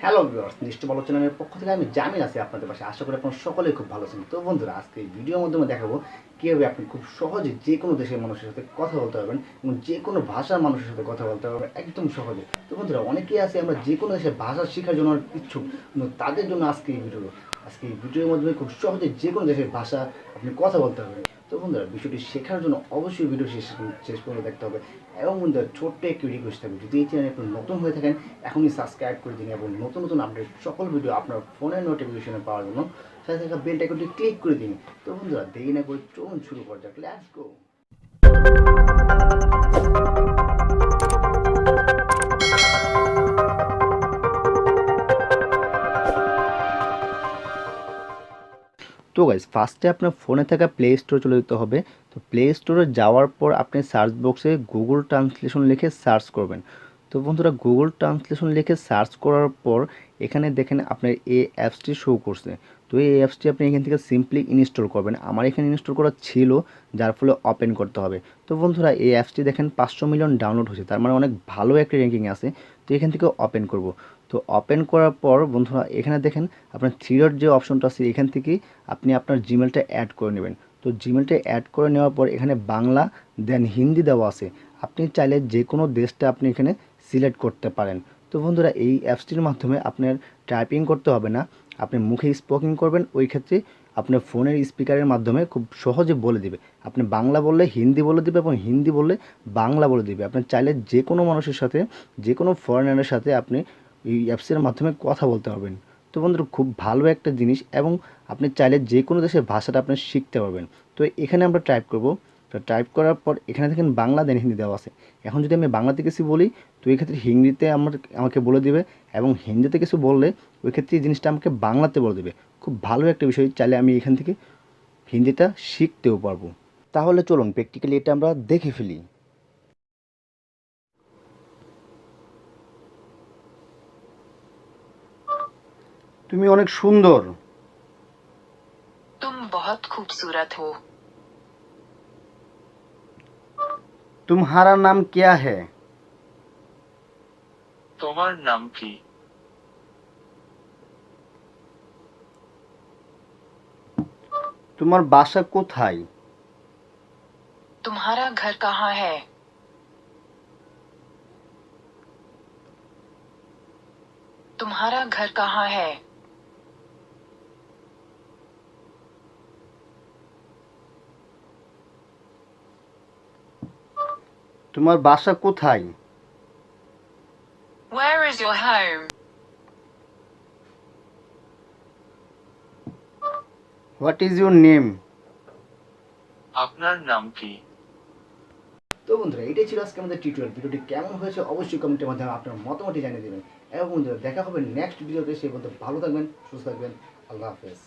Hello viewers, নিশ্চয় ভালো চ্যানেলের পক্ষ থেকে আমি জামিন আছি আপনাদের পাশে। আশা করি আপনারা সকলেই খুব ভালো আছেন। তো বন্ধুরা, আজকে এই ভিডিওর মাধ্যমে দেখাবো কীভাবে আপনি খুব সহজে যে কোনো দেশের মানুষের সাথে কথা বলতে পারবেন এবং যে কোনো ভাষার মানুষের সাথে কথা বলতে পারবেন একদম সহজে। তো বন্ধুরা, অনেকেই আছে আমরা যে কোনো দেশের ভাষা শেখার জন্য ইচ্ছুক, কিন্তু তাদের জন্য আজকে এই ভিডিওর মাধ্যমে খুব সহজে যে কোনো দেশের ভাষা আপনি কথা বলতে পারবেন। তো বন্ধুরা, বিষয়টি শেখার জন্য অবশ্যই ভিডিও শেষ পর্যন্ত দেখতে হবে। এবং বন্ধুরা, ছোট্ট একটি রিকোয়েস্ট থাকবে, যদি এই চ্যানেলে আপনি নতুন হয়ে থাকেন এখনই সাবস্ক্রাইব করে দিন এবং নতুন নতুন আপডেট সকল ভিডিও আপনার ফোনের নোটিফিকেশনে পাওয়ার জন্য সাথে থাকা বেল আইকনটি ক্লিক করে দিন। তো বন্ধুরা, দেরি না করে চলুন শুরু করা যাক। Let's go. তো গাইস, ফার্স্টে আপনার ফোনে থাকা প্লে স্টোরে চলে যেতে হবে। তো প্লে স্টোরে যাওয়ার পর আপনি সার্চ বক্সে গুগল ট্রান্সলেশন লিখে সার্চ করবেন। তো বন্ধুরা, গুগল ট্রান্সলেশন লিখে সার্চ করার পর এখানে দেখেন আপনার এই অ্যাপসটি শো করছে। তো এই অ্যাপসটি আপনি এখান থেকে সিম্পলি ইনস্টল করবেন। আমার এখানে ইনস্টল করা ছিল, যার ফলে ওপেন করতে হবে। তো বন্ধুরা, এই অ্যাপসটি দেখেন 500 মিলিয়ন ডাউনলোড হয়েছে, তার মানে অনেক ভালো একটা র্যাঙ্কিং আছে। তো এখান থেকে ওপেন করব। তো ওপেন করার পর বন্ধুরা, এখানে দেখেন আপনার থ্রি ডট যে অপশনটা আছে, এখান থেকে আপনি আপনার জিমেলটা অ্যাড করে নেবেন। তো জিমেলটা অ্যাড করে নেওয়ার পর এখানে বাংলা দেন হিন্দি দেওয়া আছে। আপনি চাইলে যে কোনো দেশটা আপনি এখানে সিলেক্ট করতে পারেন। তো বন্ধুরা, এই অ্যাপসটির মাধ্যমে আপনার টাইপিং করতে হবে না, আপনি মুখে স্পোকিং করবেন। ওই ক্ষেত্রে আপনার ফোনের স্পিকারের মাধ্যমে খুব সহজে বলে দিবে। আপনি বাংলা বললে হিন্দি বলে দিবে এবং হিন্দি বললে বাংলা বলে দিবে। আপনি চাইলে যে কোনো মানুষের সাথে, যে কোনো ফরেনারের সাথে আপনি এই অ্যাপসের মাধ্যমে কথা বলতে পারবেন। তো বন্ধুরা, খুব ভালো একটা জিনিস এবং আপনি চাইলে যে কোনো দেশের ভাষাটা আপনি শিখতে পারবেন। তো এখানে আমরা টাইপ করব। তো টাইপ করার পর এখানে দেখেন বাংলা দেন হিন্দি দেওয়া আছে। এখন যদি আমি বাংলাতে কিছু বলি, তো এই ক্ষেত্রে হিন্দিতে আমাকে বলে দিবে, এবং হিন্দিতে কিছু বললে ওই ক্ষেত্রে এই জিনিসটা আমাকে বাংলাতে বলে দেবে। খুব ভালো একটা বিষয়, চাইলে আমি এখান থেকে হিন্দিটা শিখতেও পারবো। তাহলে চলুন প্র্যাকটিক্যালি এটা আমরা দেখে ফেলি। তুমি অনেক সুন্দর। तुम बहुत खूबसूरत हो। तुम्हारा नाम क्या है? তোমার নাম কি? তোমার বাসা কোথায়? तुम्हारा घर कहाँ है? तुम्हारा घर कहाँ है? তোমার বাসা কোথায়? Where is your home? What is your name? আপনার নাম কি? তো বন্ধুরা, এটাই ছিল আজকে আমাদের টিউটোরিয়াল। ভিডিওটি কেমন হয়েছে অবশ্যই কমেন্টের মাধ্যমে আপনার মতামতটি জানিয়ে দেবেন। এবং বন্ধুরা, দেখা হবে নেক্সট ভিডিওতে। সেই পর্যন্ত ভালো থাকবেন, সুস্থ থাকবেন। আল্লাহ হাফেজ।